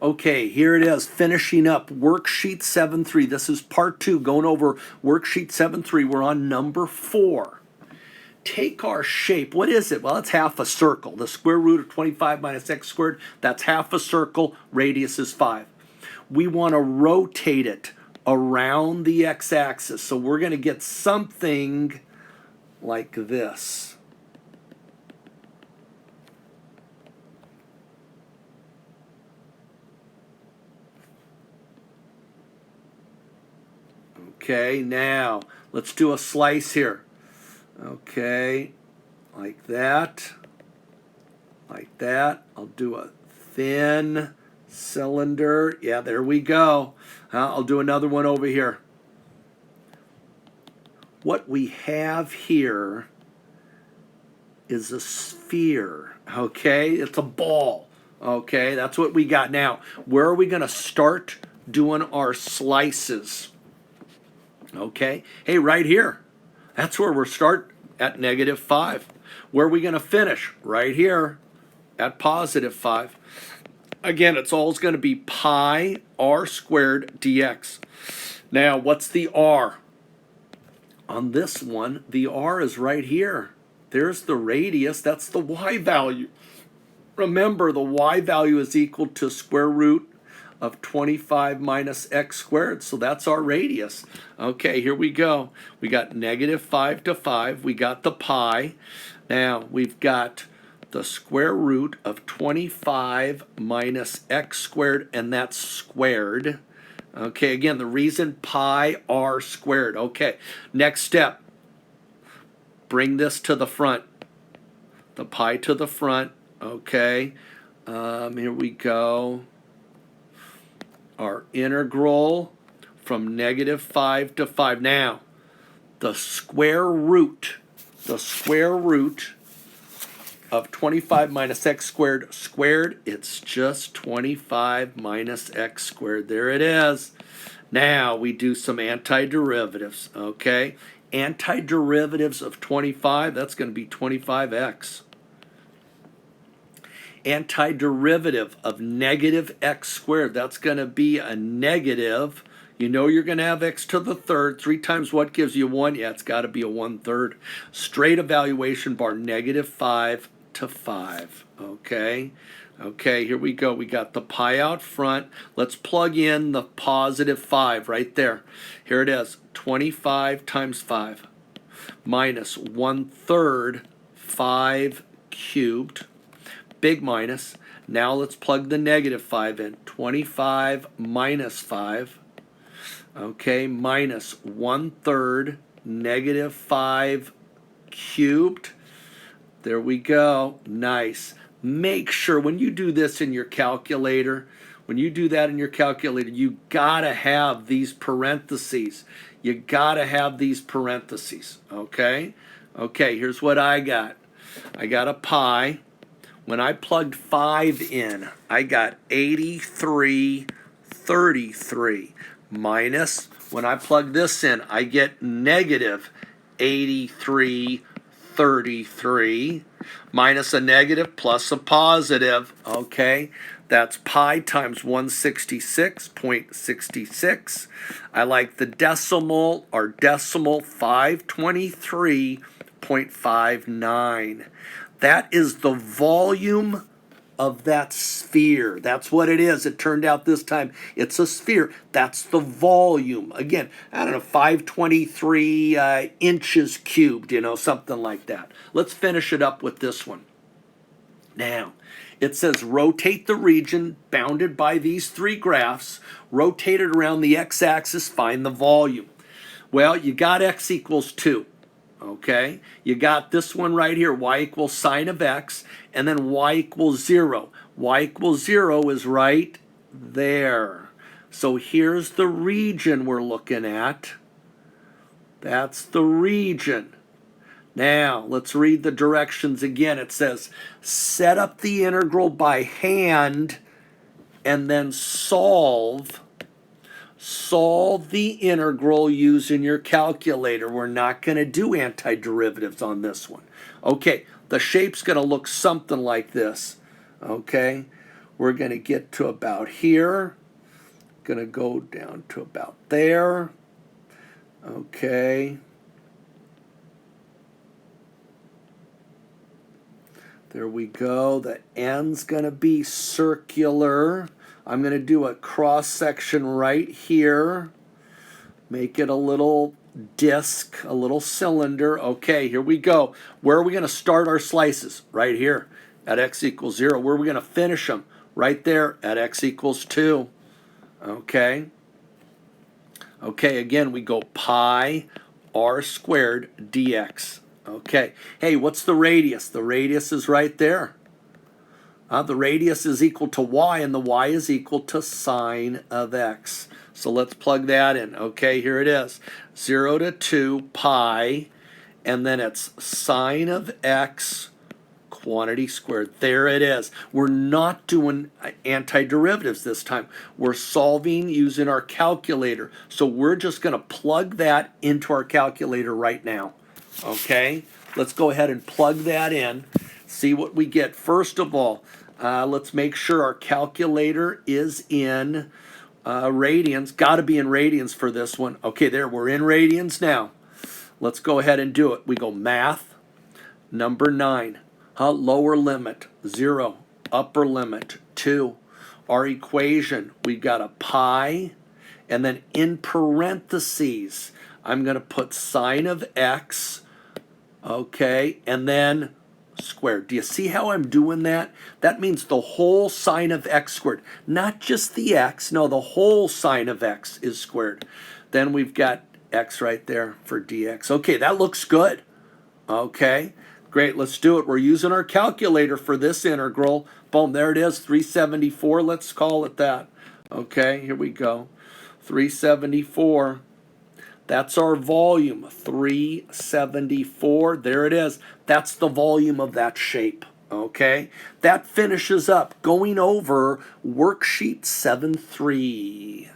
Okay, here it is, finishing up Worksheet 7.3. This is part 2, going over Worksheet 7.3. We're on number 4. Take our shape. What is it? Well, it's half a circle. The square root of 25 minus x squared, that's half a circle. Radius is 5. We want to rotate it around the x-axis. So we're going to get something like this. Okay, now let's do a slice here. Okay, like that. Like that. I'll do a thin cylinder. Yeah, there we go. I'll do another one over here. What we have here is a sphere. Okay, it's a ball. Okay, that's what we got now. Where are we going to start doing our slices? Okay, hey, right here. That's where we'll start at -5. Where are we going to finish? Right here at +5. Again, it's always going to be pi r squared dx. Now, what's the r? On this one, the r is right here. There's the radius. That's the y value. Remember, the y value is equal to square root of 25 minus x squared. So that's our radius. Okay, here we go. We got -5 to 5. We got the pi. Now we've got the square root of 25 minus x squared, and that's squared. Okay, again, the reason pi r squared. Okay, next step. Bring this to the front. The pi to the front. Okay, here we go. Our integral from -5 to 5. Now, the square root of 25 minus x squared, it's just 25 minus x squared. There it is. Now we do some antiderivatives, okay? Antiderivatives of 25, that's going to be 25x. Antiderivative of -x squared, that's going to be a negative. You know you're going to have x to the third. 3 times what gives you 1? Yeah, it's got to be a 1/3. Straight evaluation bar, -5 to 5. Okay? Okay, here we go. We got the pi out front. Let's plug in the +5 right there. Here it is. 25 times 5 minus 1/3 5 cubed. Big minus. Now let's plug the -5 in. 25 minus 5. Okay, minus 1/3 -5 cubed. There we go. Nice. Make sure when you do this in your calculator, you gotta have these parentheses. You gotta have these parentheses. Okay? Okay, here's what I got. I got a pi. When I plugged 5 in, I got 8333 minus, when I plug this in, I get -8333 minus a negative plus a positive. Okay, that's pi times 166.66. I like the decimal, or decimal 523.59. That is the volume of that sphere. That's what it is. It turned out this time it's a sphere. That's the volume. Again, I don't know, 523 inches cubed, something like that. Let's finish it up with this one. Now, it says rotate the region bounded by these 3 graphs. Rotate it around the x-axis, find the volume. Well, you got x equals 2. Okay, you got this one right here, y equals sine of x, and then y equals 0. Y equals 0 is right there. So here's the region we're looking at. That's the region. Now, let's read the directions again. It says, set up the integral by hand and then solve the integral using your calculator. We're not going to do antiderivatives on this one. Okay, the shape's going to look something like this. Okay, We're going to get to about here. Going to go down to about there. Okay. There we go. The end's going to be circular. I'm going to do a cross section right here. Make it a little disc, a little cylinder. Okay, here we go. Where are we going to start our slices? Right here at x equals 0. Where are we going to finish them? Right there at x equals 2. Okay. Okay, again, we go pi r squared dx. Okay. Hey, what's the radius? The radius is right there. The radius is equal to y, and the y is equal to sine of x. So let's plug that in. Okay, here it is. 0 to 2 pi, and then it's sine of x quantity squared. There it is. We're not doing antiderivatives this time. We're solving using our calculator. So we're just going to plug that into our calculator right now. Okay, let's go ahead and plug that in. See what we get. First of all, let's make sure our calculator is in radians. Got to be in radians for this one. Okay, there, we're in radians now. Let's go ahead and do it. We go math, number 9. Lower limit, 0. Upper limit, 2. Our equation, we've got a pi, and then in parentheses, I'm going to put sine of x, okay, and then squared. Do you see how I'm doing that? That means the whole sine of x squared, not just the x. No, the whole sine of x is squared. Then we've got x right there for dx. Okay, that looks good. Okay, great, let's do it. We're using our calculator for this integral. Boom, there it is, 374, let's call it that. Okay, here we go. 374. That's our volume, 374. There it is. That's the volume of that shape. Okay? That finishes up going over worksheet 7.3.